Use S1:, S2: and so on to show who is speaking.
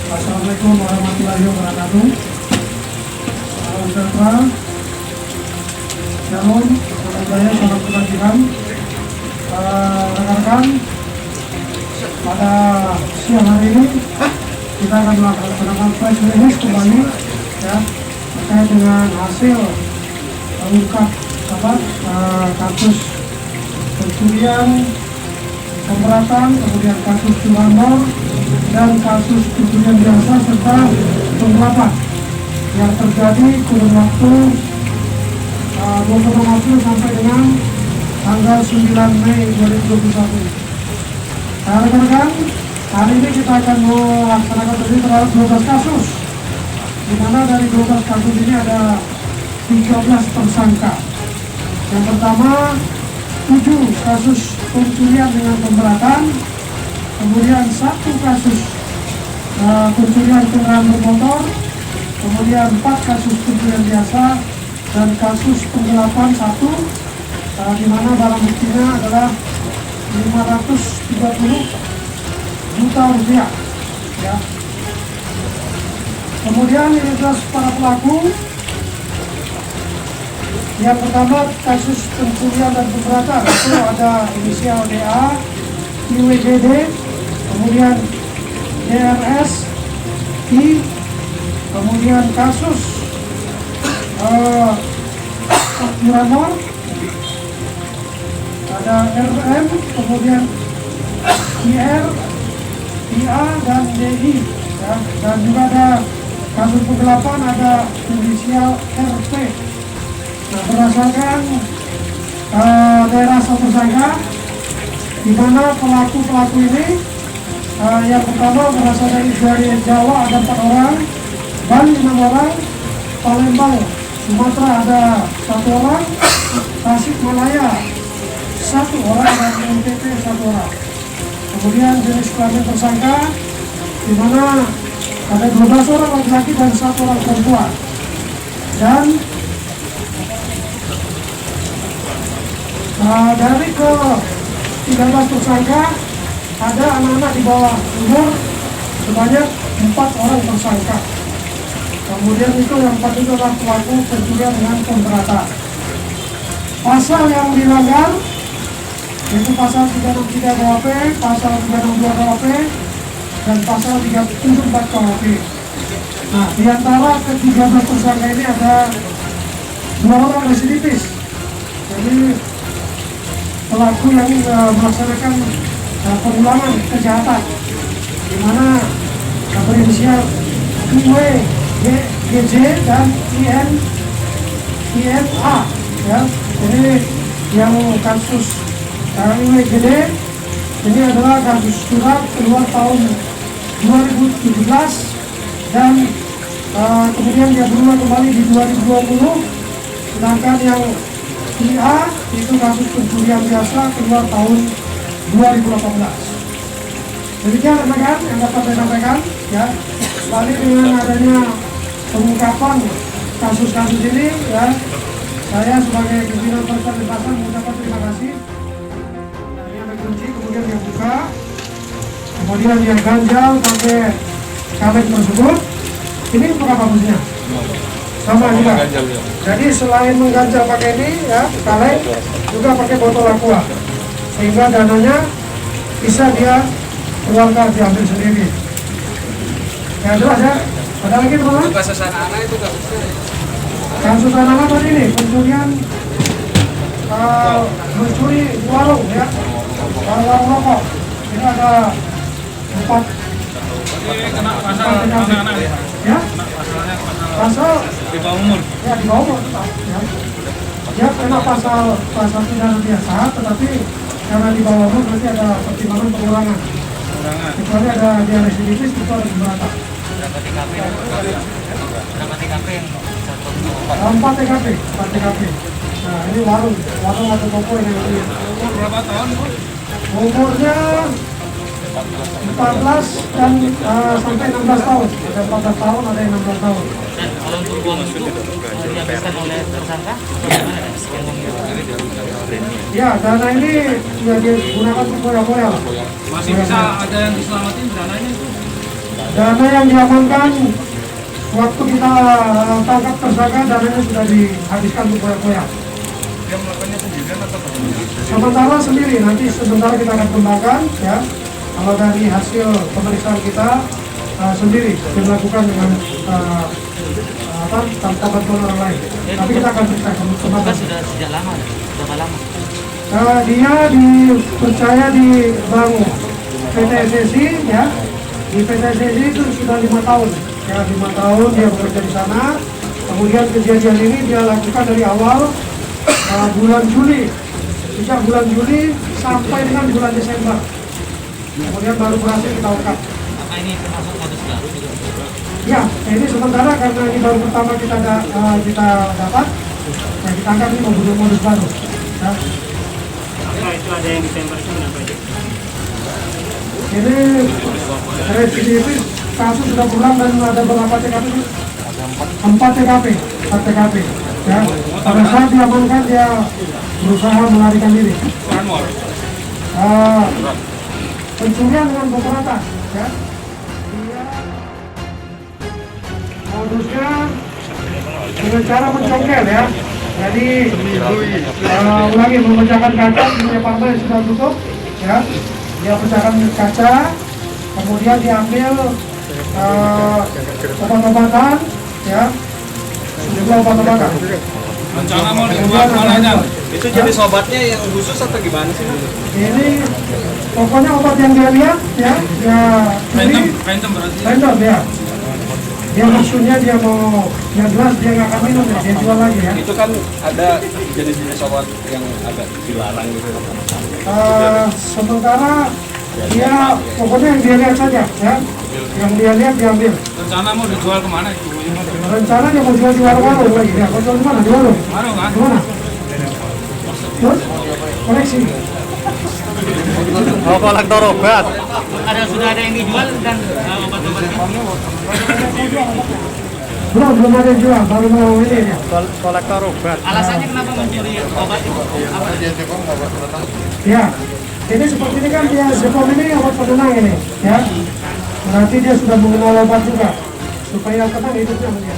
S1: Assalamualaikum warahmatullahi wabarakatuh. Salam sejahtera, shalom, salam budaya, salam kebajikan. Rekan-rekan, pada siang hari ini kita akan melaksanakan flash release kembali ya, terkait dengan hasil ungkap kasus pencurian, pemberatan, kemudian kasus curanmor dan kasus pencurian biasa serta penggelapan yang terjadi kurun waktu 20 April sampai dengan tanggal 9 Mei 2021. Nah, rekan-rekan, hari ini kita akan melaksanakan terhadap 12 kasus, di mana dari 12 kasus ini ada 13 tersangka. Yang pertama 7 kasus pencurian dengan pemberatan, kemudian 1 kasus pencurian kendaraan bermotor, kemudian 4 kasus pencurian biasa, dan kasus penggelapan 1, di mana barang buktinya adalah 530 juta rupiah. Ya. Kemudian identitas para pelaku. Yang pertama kasus pencurian dan pemberatan itu ada inisial DA, IWGD, kemudian DRS, I, kemudian kasus curanmor, ada RM, kemudian IR, IA, dan DI, ya. Dan juga ada kasus penggelapan ada inisial RP. Nah, berdasarkan daerah asal tersangka, di mana pelaku ini yang pertama berasal dari Jawa ada 4 orang, Bali 6 orang, Palembang Sumatera ada 1 orang, Tasikmalaya 1 orang, dan NTT 1 orang. Kemudian jenis kelamin tersangka, di mana ada 12 orang laki-laki dan 1 orang perempuan. Dan dari ke 13 tersangka ada anak-anak di bawah umur sebanyak 4 orang tersangka. Kemudian itu yang 4 itu adalah pelaku pencurian dengan pemberatan. Pasal yang dilanggar yaitu pasal 363 KUHP, pasal 362 KUHP, dan pasal 374 KUHP. Nah, di antara ke-13 tersangka ini ada 2 orang residivis. Jadi pelaku yang melaksanakan pengulangan kejahatan, di mana berinisial IW, GJ, dan INA, ya. Jadi yang kasus IWGD ini adalah kasus surat keluar tahun 2017 dan kemudian dia berulang kembali di 2020. Sedangkan yang IA itu kasus pencurian biasa keluar tahun 2018. Demikian rekan-rekan yang dapat saya sampaikan, ya. Kembali dengan adanya pengungkapan kasus-kasus ini, ya, saya sebagai pimpinan Polres Denpasar mengucapkan terima kasih. Nah, ini ada kunci, kemudian yang buka, kemudian yang ganjal pakai kaleng tersebut. Ini untuk apa fungsinya? Sama juga. Jadi selain mengganjal pakai ini, ya, kaleng, juga pakai botol aqua, sehingga dananya bisa dia keluarga diambil sendiri. Ya jelas ya. Ada lagi teman-teman? Kasus anak-anak itu nggak bisa. Kasus anak-anak tadi ini pencurian, mencuri warung, ya, warung rokok. Ini ada 4.
S2: Kena pasal anak-anak
S1: ya? Pasal
S2: di bawah umur.
S1: Ya, di bawah umur. Ya. Dia kena pasal pidana biasa, tetapi karena di bawah umur berarti ada pertimbangan pengulangan.
S2: Kurangan.
S1: kecuali ada dia residivis itu harus berangkat.
S3: Berapa TKP? Berapa TKP yang satu?
S1: 4 TKP, 4 TKP. Nah ini warung atau toko ini.
S2: Umur berapa tahun, Bu?
S1: Umurnya 14 dan sampai 16 tahun. Ada 14 tahun, ada yang 16 tahun.
S3: Dan kalau untuk uang itu dihabiskan oleh tersangka, bagaimana ya? Sekian uang itu?
S1: Ya, dana ini ya digunakan untuk foya-foya.
S2: Masih bisa ada yang diselamatin dananya itu?
S1: Dana yang diamankan waktu kita tangkap tersangka, dananya sudah dihabiskan untuk foya-foya.
S2: Dia melakukannya sendirian atau bagaimana?
S1: Sementara sendiri, nanti sementara kita akan kembangkan ya. Kalau dari hasil pemeriksaan kita sendiri dilakukan dengan tanpa bantuan orang lain. Tapi kita akan periksa kembangkan.
S3: Sudah sejak lama, berapa lama?
S1: Dia dipercaya di Bank PT SSI ya. Di PT SSI itu sudah 5 tahun. Ya 5 tahun dia bekerja di sana. Kemudian kejadian ini dia lakukan dari awal bulan Juli. Sejak bulan Juli sampai dengan bulan Desember. Kemudian baru berhasil kita ungkap.
S3: Apa ini termasuk modus baru juga?
S1: Ya, ini sementara karena ini baru pertama kita dapat. Nah, kita anggap ini modus baru. Ya.
S3: Apa itu ada yang ditembak itu kenapa aja?
S1: Ini residivis kasus sudah pulang dan ada berapa TKP? 4 TKP, 4 TKP. Ya, pada saat diamankan dia berusaha melarikan diri.
S2: Ranmor.
S1: Pencurian dengan bom rata. Ya. Dia modusnya dengan cara mencongkel ya. Jadi ulangi memecahkan kaca punya partai yang sudah tutup ya. Dia pecahkan kaca, kemudian diambil obat-obatan ya, sejumlah obat-obatan.
S2: Rencana mau dijual kemananya?
S4: Itu jenis obatnya yang khusus atau gimana sih?
S1: Ini pokoknya obat yang dia lihat ya, dia
S2: Random berarti.
S1: random ya. Dia maksudnya dia mau yang jelas dia nggak akan minum ya, dia jual lagi ya.
S4: Itu kan ada jenis-jenis obat yang agak dilarang gitu.
S1: Sementara dia pokoknya yang dia lihat saja ya, yang dia lihat diambil.
S2: Rencana mau dijual kemana itu?
S1: Rencana dia mau jual di warung-warung lagi ya. Kau jual di mana? Di warung?
S2: Warung kan?
S1: Di mana? Terus? Koleksi.
S4: Oh, kolektor obat.
S3: Sudah ada yang dijual dan obat-obatnya?
S1: Belum ada yang jual, baru mau ini ya.
S4: Kolektor obat.
S3: Alasannya kenapa mencuri obat itu? Apa?
S1: Ya, ini seperti ini kan dia Zepom ini obat penenang ini, ya. Berarti dia sudah mengenal obat juga, supaya tenang hidupnya.